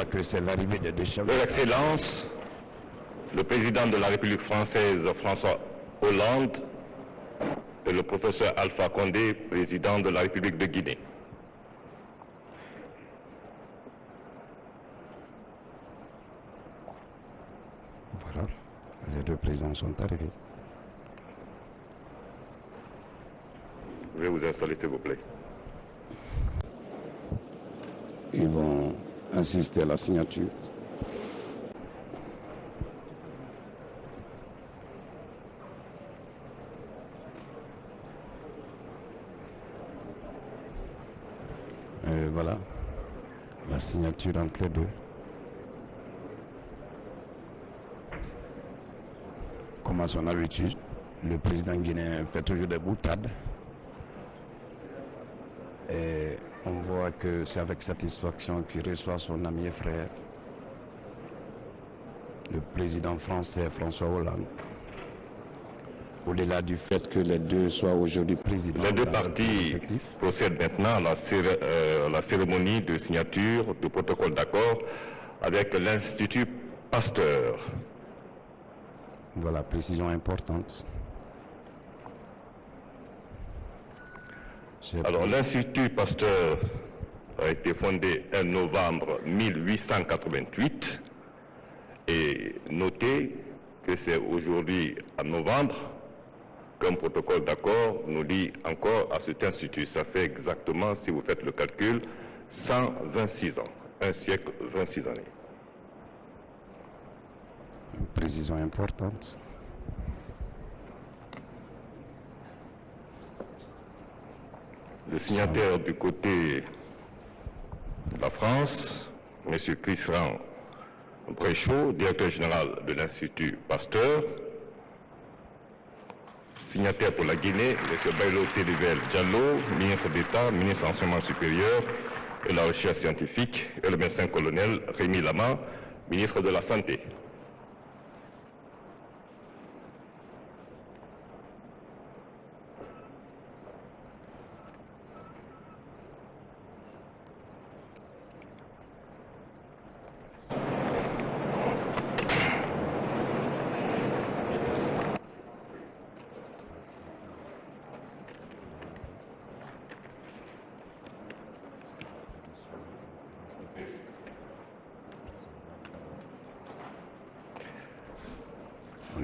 Que c'est l'arrivée de deux chefs. Leur Excellence, le président de la République française François Hollande et le professeur Alpha Condé, président de la République de Guinée. Voilà, les deux présidents sont arrivés. Je vais vous installer, s'il vous plaît. Ils vont assister à la signature. Voilà, la signature entre les deux. Comme à son habitude, le président guinéen fait toujours des boutades. Et on voit que c'est avec satisfaction qu'il reçoit son ami et frère, le président français François Hollande. Au-delà du fait que les deux soient aujourd'hui présidents. Les deux parties procèdent maintenant à la cérémonie de signature du protocole d'accord avec l'Institut Pasteur. Voilà, précision importante. Alors, l'Institut Pasteur a été fondé en novembre 1888 et notez que c'est aujourd'hui en novembre qu'un protocole d'accord nous lie encore à cet institut. Ça fait exactement, si vous faites le calcul, 126 ans, un siècle, 26 années. Une précision importante. Le signataire du côté de la France, M. Christian Bréchot, directeur général de l'Institut Pasteur. Signataire pour la Guinée, M. Bailo Télivel Diallo, ministre d'État, ministre de l'Enseignement supérieur et de la Recherche scientifique, et le médecin colonel Rémi Lama, ministre de la Santé.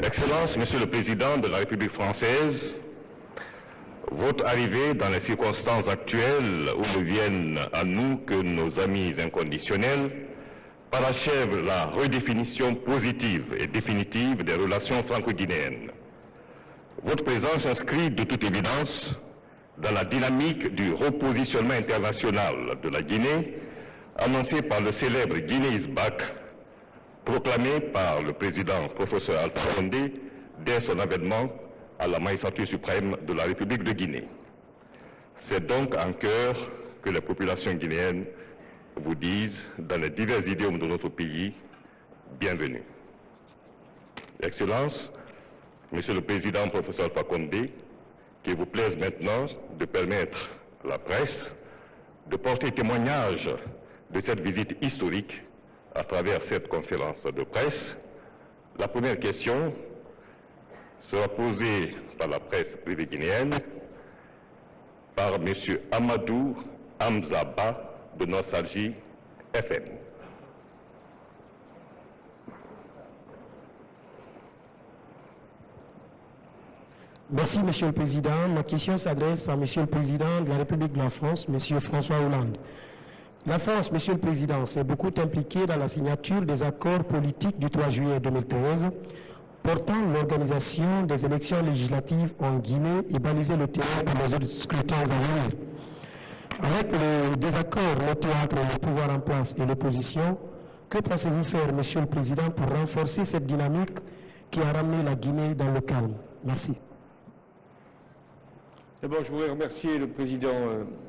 Excellence, Monsieur le Président de la République française, votre arrivée dans les circonstances actuelles où ne viennent à nous que nos amis inconditionnels parachève la redéfinition positive et définitive des relations franco-guinéennes. Votre présence s'inscrit de toute évidence dans la dynamique du repositionnement international de la Guinée annoncé par le célèbre Guinée is back, proclamé par le président professeur Alpha Condé dès son avènement à la magistrature suprême de la République de Guinée. C'est donc en cœur que les populations guinéennes vous disent, dans les divers idiomes de notre pays, bienvenue. Excellences, Monsieur le Président professeur Alpha Condé, qu'il vous plaise maintenant de permettre à la presse de porter témoignage de cette visite historique à travers cette conférence de presse. La première question sera posée par la presse privée guinéenne par M. Amadou Hamzaba de Nostalgie FM. Merci, Monsieur le Président. Ma question s'adresse à Monsieur le Président de la République de la France, Monsieur François Hollande. La France, Monsieur le Président, s'est beaucoup impliquée dans la signature des accords politiques du 3 juillet 2013 portant l'organisation des élections législatives en Guinée et baliser le terrain pour les autres scrutins à venir. Avec le désaccord noté entre le pouvoir en place et l'opposition, que pensez-vous faire, Monsieur le Président, pour renforcer cette dynamique qui a ramené la Guinée dans le calme? Merci. D'abord, je voudrais remercier le président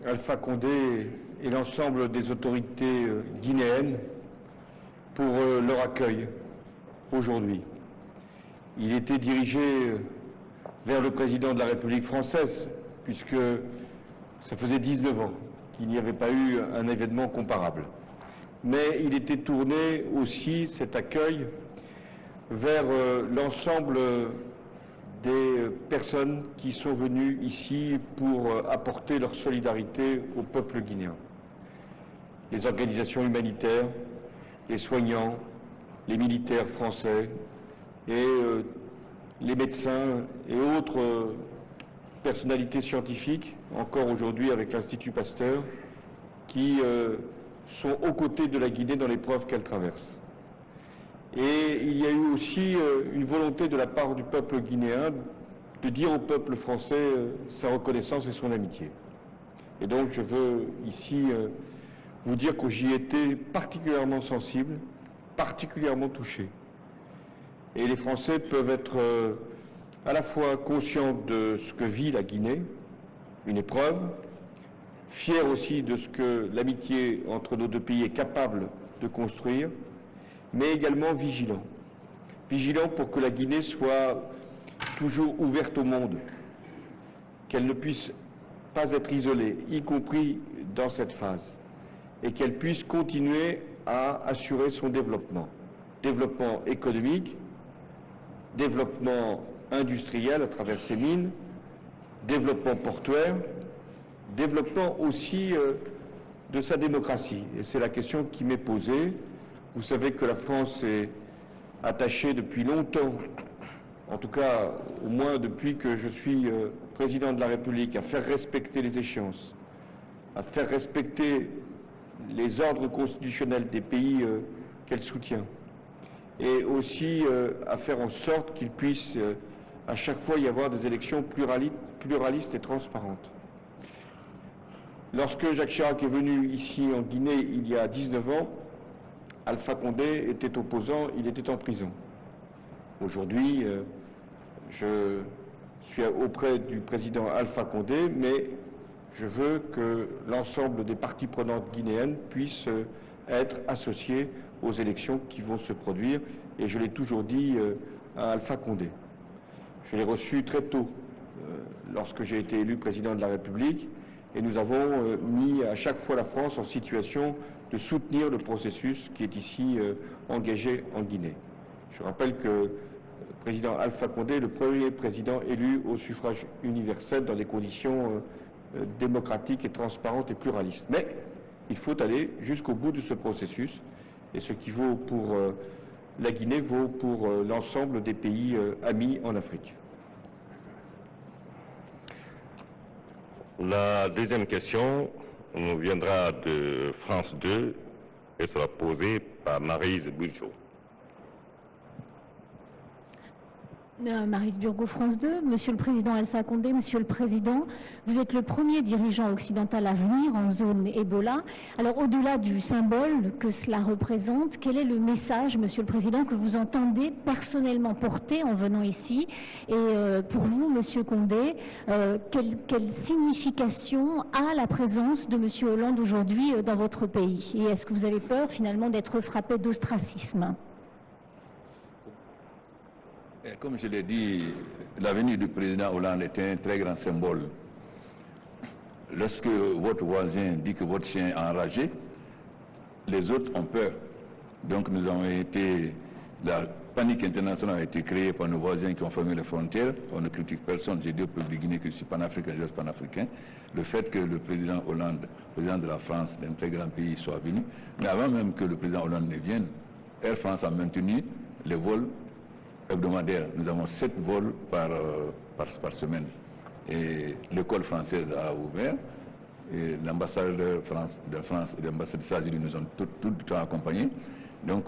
Alpha Condé et l'ensemble des autorités guinéennes pour leur accueil aujourd'hui. Il était dirigé vers le président de la République française, puisque ça faisait 19 ans qu'il n'y avait pas eu un événement comparable. mais il était tourné aussi, cet accueil, vers l'ensemble des personnes qui sont venues ici pour apporter leur solidarité au peuple guinéen. Les organisations humanitaires, les soignants, les militaires français et les médecins et autres personnalités scientifiques, encore aujourd'hui avec l'Institut Pasteur, qui sont aux côtés de la Guinée dans l'épreuve qu'elle traverse. Et il y a eu aussi une volonté de la part du peuple guinéen de dire au peuple français sa reconnaissance et son amitié. Et donc je veux ici vous dire que j'y étais particulièrement sensible, particulièrement touché. Et les Français peuvent être à la fois conscients de ce que vit la Guinée, une épreuve, fiers aussi de ce que l'amitié entre nos deux pays est capable de construire, mais également vigilants. Vigilants pour que la Guinée soit toujours ouverte au monde, qu'elle ne puisse pas être isolée, y compris dans cette phase, et qu'elle puisse continuer à assurer son développement. Développement économique, développement industriel à travers ses mines, développement portuaire, développement aussi de sa démocratie. Et c'est la question qui m'est posée. Vous savez que la France est attachée depuis longtemps, en tout cas au moins depuis que je suis président de la République, à faire respecter les échéances, à faire respecter les ordres constitutionnels des pays qu'elle soutient, et aussi à faire en sorte qu'il puisse à chaque fois y avoir des élections pluralistes et transparentes. Lorsque Jacques Chirac est venu ici en Guinée il y a 19 ans, Alpha Condé était opposant, il était en prison. Aujourd'hui, je suis auprès du président Alpha Condé, mais je veux que l'ensemble des parties prenantes guinéennes puissent être associées aux élections qui vont se produire, et je l'ai toujours dit à Alpha Condé. Je l'ai reçu très tôt, lorsque j'ai été élu président de la République, et nous avons mis à chaque fois la France en situation de soutenir le processus qui est ici engagé en Guinée. Je rappelle que le président Alpha Condé est le premier président élu au suffrage universel dans des conditions démocratiques et transparentes et pluralistes. Mais il faut aller jusqu'au bout de ce processus, et ce qui vaut pour la Guinée vaut pour l'ensemble des pays amis en Afrique. La deuxième question nous viendra de France 2 et sera posée par Maryse Burgot. Maryse Burgot, France 2. Monsieur le Président Alpha Condé, Monsieur le Président, vous êtes le premier dirigeant occidental à venir en zone Ebola. Alors, au-delà du symbole que cela représente, quel est le message, Monsieur le Président, que vous entendez personnellement porter en venant ici? Et pour vous, Monsieur Condé, quelle signification a la présence de Monsieur Hollande aujourd'hui dans votre pays? Et est-ce que vous avez peur, finalement, d'être frappé d'ostracisme? Comme je l'ai dit, la venue du président Hollande est un très grand symbole. Lorsque votre voisin dit que votre chien est enragé, les autres ont peur. Donc nous avons été... La panique internationale a été créée par nos voisins qui ont fermé les frontières. On ne critique personne. J'ai dit au peuple de Guinée que je suis panafricain, je reste panafricain. Le fait que le président Hollande, président de la France, d'un très grand pays, soit venu. Mais avant même que le président Hollande ne vienne, Air France a maintenu les vols hebdomadaire. Nous avons 7 vols par semaine. Et l'école française a ouvert. Et l'ambassade de France et l'ambassade des États-Unis nous ont tout le temps accompagnés. Donc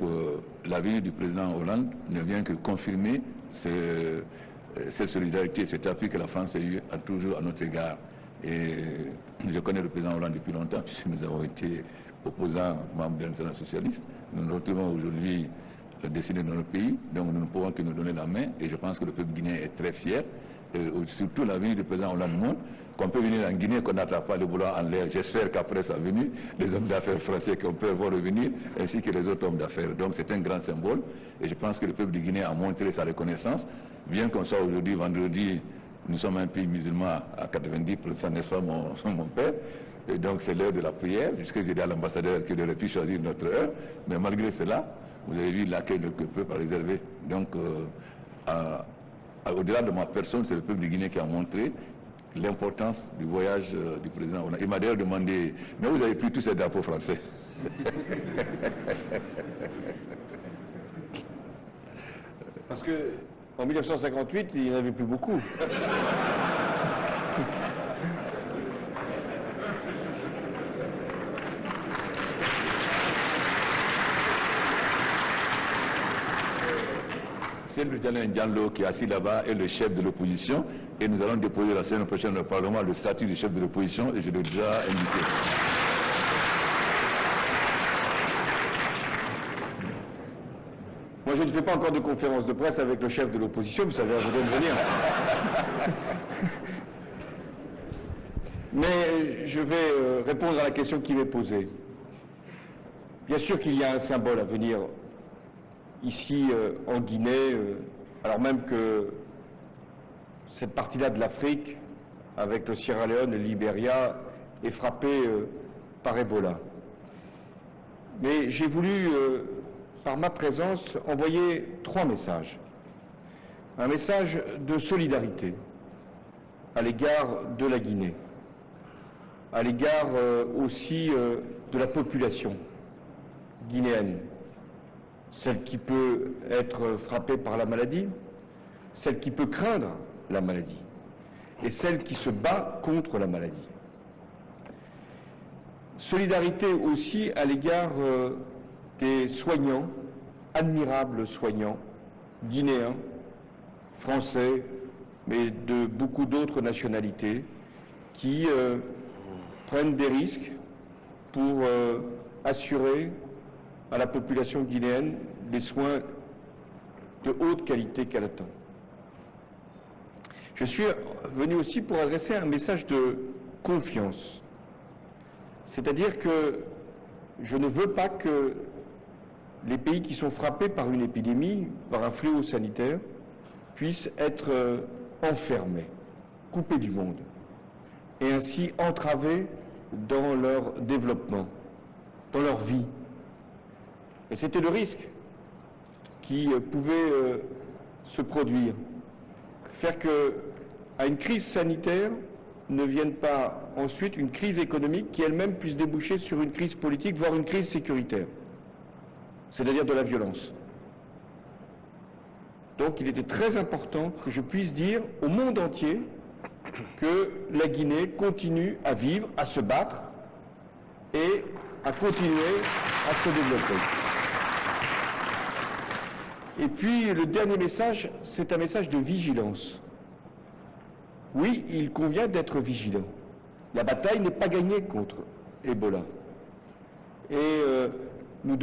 la venue du président Hollande ne vient que confirmer cette solidarité, cet appui que la France a eu toujours à notre égard. Et je connais le président Hollande depuis longtemps, puisque nous avons été opposants, membres de l'Internationale socialiste. Nous nous retrouvons aujourd'hui décider dans notre pays, donc nous ne pouvons que nous donner la main, et je pense que le peuple guinéen est très fier, surtout la venue du président Hollande montre qu'on peut venir en Guinée, qu'on n'attrape pas le boulot en l'air. J'espère qu'après sa venue, les hommes d'affaires français qu'on peut vont revenir, ainsi que les autres hommes d'affaires. Donc c'est un grand symbole, et je pense que le peuple guinéen a montré sa reconnaissance, bien qu'on soit aujourd'hui, vendredi, nous sommes un pays musulman à 90%, n'est-ce pas mon père? Et donc c'est l'heure de la prière, puisque j'ai dit à l'ambassadeur qu'il aurait pu choisir notre heure, mais malgré cela, vous avez vu l'accueil que le peuple a réservé. Donc, au-delà de ma personne, c'est le peuple de Guinée qui a montré l'importance du voyage du président Hollande. Il m'a d'ailleurs demandé, mais vous avez pris tous ces drapeaux français. Parce que en 1958, il n'y en avait plus beaucoup. Seydou Diallo qui est assis là-bas est le chef de l'opposition et nous allons déposer la semaine prochaine au Parlement le statut du chef de l'opposition et je l'ai déjà indiqué. Moi, je ne fais pas encore de conférence de presse avec le chef de l'opposition, vous savez, vous devez venir. Mais je vais répondre à la question qui m'est posée. Bien sûr qu'il y a un symbole à venir ici en Guinée, alors même que cette partie-là de l'Afrique, avec le Sierra Leone et le Libéria, est frappée par Ebola. Mais j'ai voulu, par ma présence, envoyer 3 messages. Un message de solidarité à l'égard de la Guinée, à l'égard aussi de la population guinéenne, celle qui peut être frappée par la maladie, celle qui peut craindre la maladie, et celle qui se bat contre la maladie. Solidarité aussi à l'égard des soignants, admirables soignants, guinéens, français, mais de beaucoup d'autres nationalités, qui prennent des risques pour assurer à la population guinéenne les soins de haute qualité qu'elle attend. Je suis venu aussi pour adresser un message de confiance. C'est-à-dire que je ne veux pas que les pays qui sont frappés par une épidémie, par un fléau sanitaire, puissent être enfermés, coupés du monde, et ainsi entravés dans leur développement, dans leur vie. Et c'était le risque qui pouvait se produire. Faire qu'à une crise sanitaire ne vienne pas ensuite une crise économique qui elle-même puisse déboucher sur une crise politique, voire une crise sécuritaire, c'est-à-dire de la violence. Donc il était très important que je puisse dire au monde entier que la Guinée continue à vivre, à se battre et à continuer à se développer. Et puis le dernier message, c'est un message de vigilance. Oui, il convient d'être vigilant. La bataille n'est pas gagnée contre Ebola. Et vous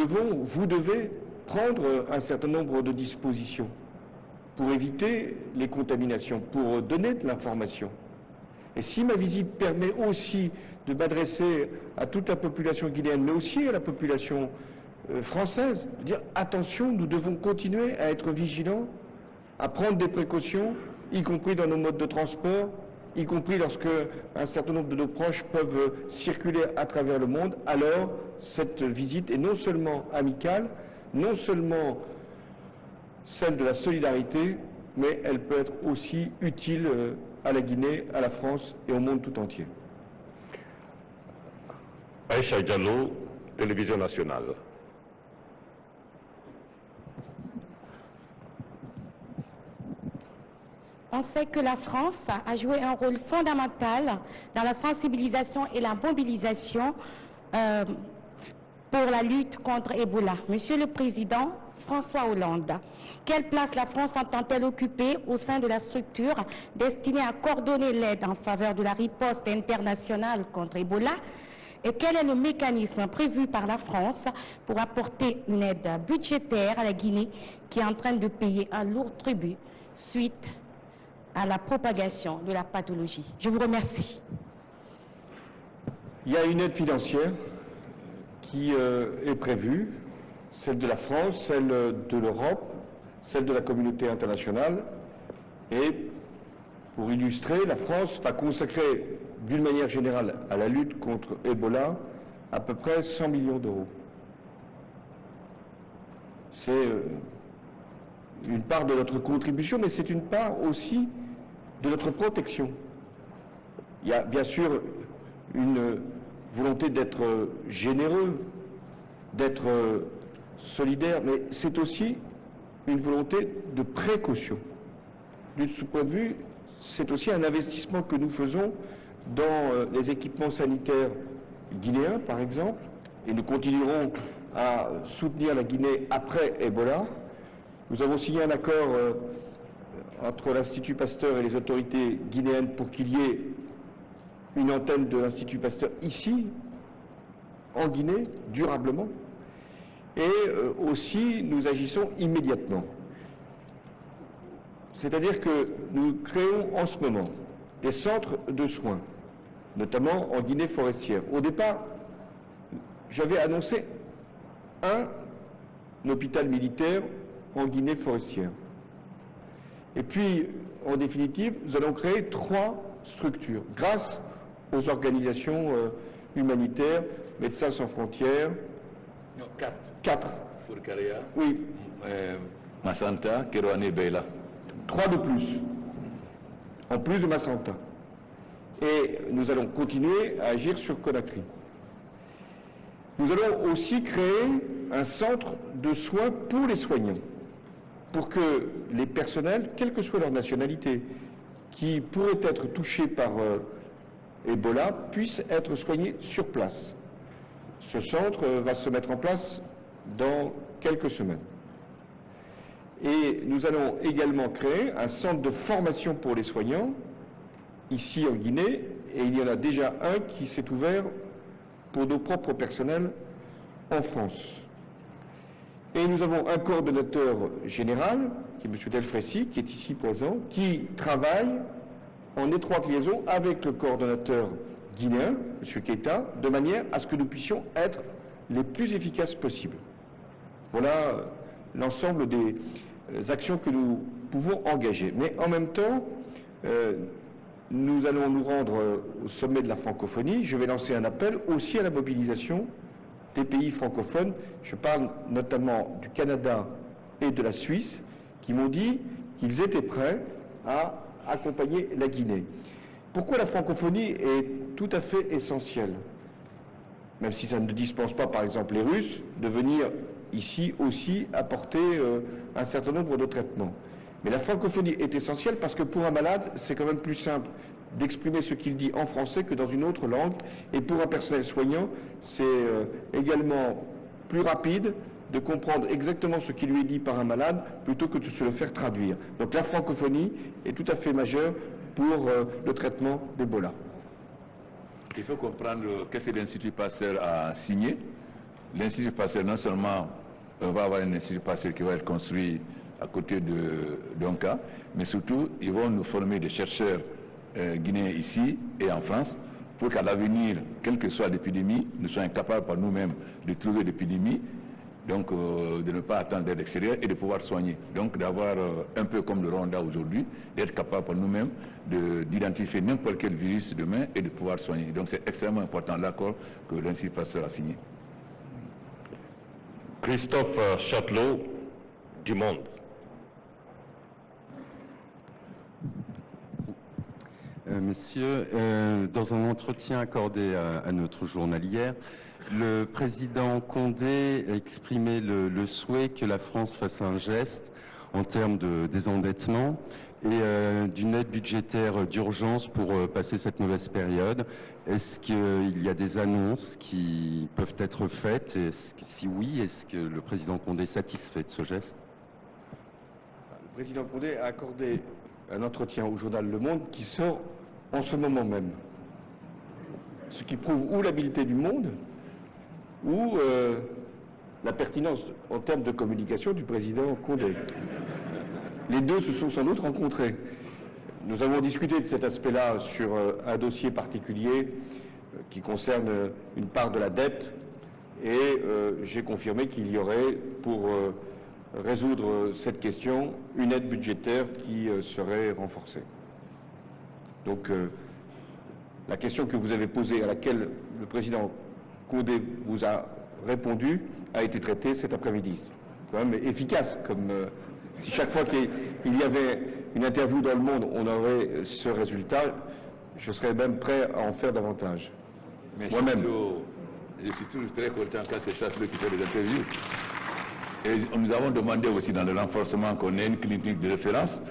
devez prendre un certain nombre de dispositions pour éviter les contaminations, pour donner de l'information. Et si ma visite permet aussi de m'adresser à toute la population guinéenne, mais aussi à la population française, de dire attention, nous devons continuer à être vigilants, à prendre des précautions, y compris dans nos modes de transport, y compris lorsque un certain nombre de nos proches peuvent circuler à travers le monde, alors cette visite est non seulement amicale, non seulement celle de la solidarité, mais elle peut être aussi utile à la Guinée, à la France et au monde tout entier. Aïcha Diallo, Télévision nationale. On sait que la France a joué un rôle fondamental dans la sensibilisation et la mobilisation pour la lutte contre Ebola. Monsieur le Président François Hollande, quelle place la France entend-elle occuper au sein de la structure destinée à coordonner l'aide en faveur de la riposte internationale contre Ebola? Et quel est le mécanisme prévu par la France pour apporter une aide budgétaire à la Guinée qui est en train de payer un lourd tribut suite à la propagation de la pathologie? Je vous remercie. Il y a une aide financière qui est prévue, celle de la France, celle de l'Europe, celle de la communauté internationale. Et pour illustrer, la France va consacrer d'une manière générale à la lutte contre Ebola à peu près 100 millions d'euros. C'est une part de notre contribution, mais c'est une part aussi de notre protection. Il y a bien sûr une volonté d'être généreux, d'être solidaire, mais c'est aussi une volonté de précaution. De ce point de vue, c'est aussi un investissement que nous faisons dans les équipements sanitaires guinéens, par exemple, et nous continuerons à soutenir la Guinée après Ebola. Nous avons signé un accord entre l'Institut Pasteur et les autorités guinéennes pour qu'il y ait une antenne de l'Institut Pasteur ici, en Guinée, durablement. Et aussi, nous agissons immédiatement. C'est-à-dire que nous créons en ce moment des centres de soins, notamment en Guinée forestière. Au départ, j'avais annoncé un hôpital militaire en Guinée forestière. Et puis, en définitive, nous allons créer 3 structures, grâce aux organisations humanitaires, Médecins sans frontières. Non, 4. 4. Fourcaria, Oui, Massanta, Kerouane, Beila. 3 de plus, en plus de Massanta. Et nous allons continuer à agir sur Conakry. Nous allons aussi créer un centre de soins pour les soignants, pour que les personnels, quelle que soit leur nationalité, qui pourraient être touchés par Ebola, puissent être soignés sur place. Ce centre va se mettre en place dans quelques semaines. Et nous allons également créer un centre de formation pour les soignants, ici en Guinée, et il y en a déjà un qui s'est ouvert pour nos propres personnels en France. Et nous avons un coordonnateur général, qui est M. Delfrécy, qui est ici présent, qui travaille en étroite liaison avec le coordonnateur guinéen, M. Keita, de manière à ce que nous puissions être les plus efficaces possibles. Voilà l'ensemble des actions que nous pouvons engager. Mais en même temps, nous allons nous rendre au sommet de la francophonie. Je vais lancer un appel aussi à la mobilisation des pays francophones. Je parle notamment du Canada et de la Suisse, qui m'ont dit qu'ils étaient prêts à accompagner la Guinée. Pourquoi la francophonie est tout à fait essentielle, même si ça ne dispense pas, par exemple, les Russes de venir ici aussi apporter un certain nombre de traitements. Mais la francophonie est essentielle parce que pour un malade, c'est quand même plus simple d'exprimer ce qu'il dit en français que dans une autre langue. Et pour un personnel soignant, c'est également plus rapide de comprendre exactement ce qui lui est dit par un malade plutôt que de se le faire traduire. Donc la francophonie est tout à fait majeure pour le traitement d'Ebola. Il faut comprendre qu'est-ce que l'Institut Pasteur a signé. L'Institut Pasteur, non seulement on va avoir un Institut Pasteur qui va être construit à côté de Donka, mais surtout, ils vont nous former des chercheurs guinéens ici et en France pour qu'à l'avenir, quelle que soit l'épidémie, nous soyons capables par nous-mêmes de trouver l'épidémie, donc de ne pas attendre de l'extérieur et de pouvoir soigner. Donc d'avoir un peu comme le Rwanda aujourd'hui, d'être capable par nous-mêmes d'identifier n'importe quel virus demain et de pouvoir soigner. Donc c'est extrêmement important l'accord que l'Institut Pasteur a signé. Christophe Châtelot, du Monde. Messieurs, dans un entretien accordé à notre journal hier, le président Condé a exprimé le souhait que la France fasse un geste en termes de désendettement et d'une aide budgétaire d'urgence pour passer cette mauvaise période. Est-ce qu'il y a des annonces qui peuvent être faites? Et si oui, est-ce que le président Condé est satisfait de ce geste? Le président Condé a accordé un entretien au journal Le Monde qui sort en ce moment même. Ce qui prouve ou l'habileté du Monde ou la pertinence en termes de communication du président Condé. Les deux se sont sans doute rencontrés. Nous avons discuté de cet aspect-là sur un dossier particulier qui concerne une part de la dette et j'ai confirmé qu'il y aurait pour résoudre cette question une aide budgétaire qui serait renforcée. Donc La question que vous avez posée, à laquelle le président Condé vous a répondu, a été traitée cet après-midi. C'est quand même efficace, comme si chaque fois qu'il y avait une interview dans Le Monde, on aurait ce résultat, je serais même prêt à en faire davantage. Moi-même. Je suis toujours très content quand c'est Chaslot qui fait les interviews. Et nous avons demandé aussi dans le renforcement qu'on ait une clinique de référence.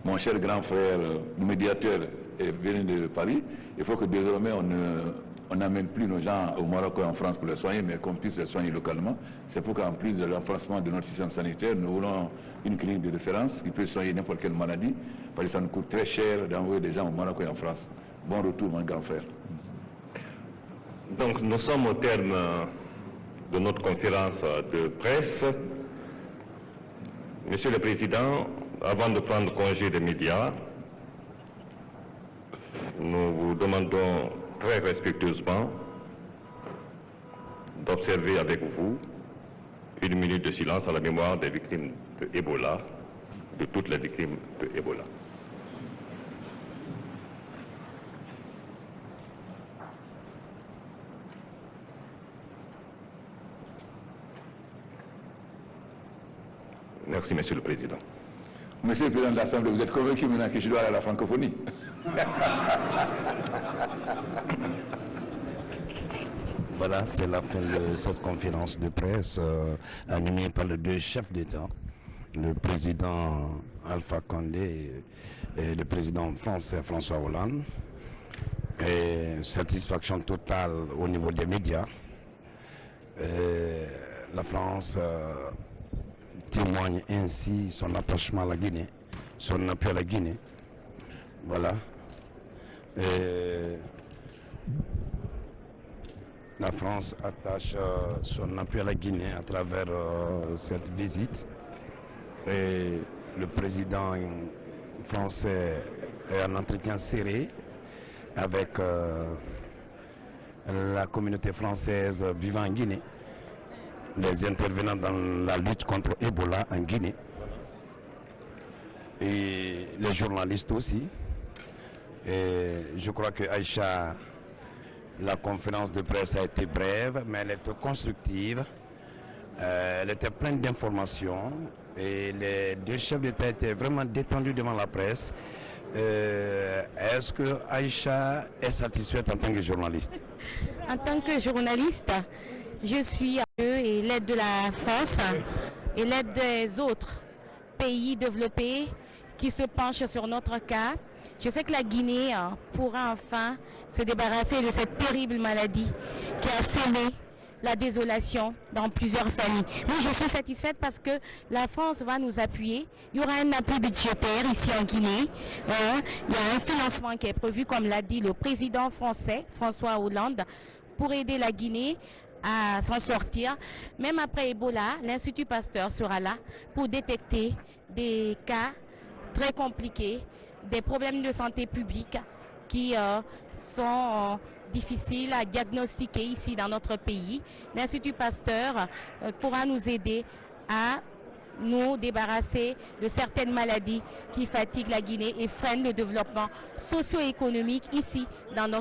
Mon cher grand frère, le médiateur, est venu de Paris. Il faut que désormais on n'amène plus nos gens au Maroc et en France pour les soigner, mais qu'on puisse les soigner localement. C'est pourquoi en plus de renforcement de notre système sanitaire, nous voulons une clinique de référence qui peut soigner n'importe quelle maladie, parce que ça nous coûte très cher d'envoyer des gens au Maroc et en France. Bon retour, mon grand frère. Donc nous sommes au terme de notre conférence de presse. Monsieur le Président, avant de prendre congé des médias, nous vous demandons très respectueusement d'observer avec vous 1 minute de silence à la mémoire des victimes de Ebola, de toutes les victimes de Ebola. Merci, Monsieur le Président. Monsieur le Président de l'Assemblée, vous êtes convaincu maintenant que je dois aller à la francophonie? Voilà, c'est la fin de cette conférence de presse animée par les deux chefs d'État, le président Alpha Condé et le président français François Hollande. Et satisfaction totale au niveau des médias. La France témoigne ainsi son attachement à la Guinée, son appui à la Guinée. Voilà. La France attache son appui à la Guinée à travers cette visite. Et le président français est en entretien serré avec la communauté française vivant en Guinée, les intervenants dans la lutte contre Ebola en Guinée, et les journalistes aussi. Et je crois que Aïcha, la conférence de presse a été brève, mais elle était constructive, elle était pleine d'informations, et les deux chefs d'État étaient vraiment détendus devant la presse. Est-ce que Aïcha est satisfaite en tant que journaliste? En tant que journaliste, je suis à eux et l'aide de la France et l'aide des autres pays développés qui se penchent sur notre cas. Je sais que la Guinée pourra enfin se débarrasser de cette terrible maladie qui a semé la désolation dans plusieurs familles. Mais je suis satisfaite parce que la France va nous appuyer. Il y aura un appui budgétaire ici en Guinée. Il y a un financement qui est prévu, comme l'a dit le président français, François Hollande, pour aider la Guinée à s'en sortir. Même après Ebola, l'Institut Pasteur sera là pour détecter des cas très compliqués, des problèmes de santé publique qui sont difficiles à diagnostiquer ici dans notre pays. L'Institut Pasteur pourra nous aider à nous débarrasser de certaines maladies qui fatiguent la Guinée et freinent le développement socio-économique ici dans notre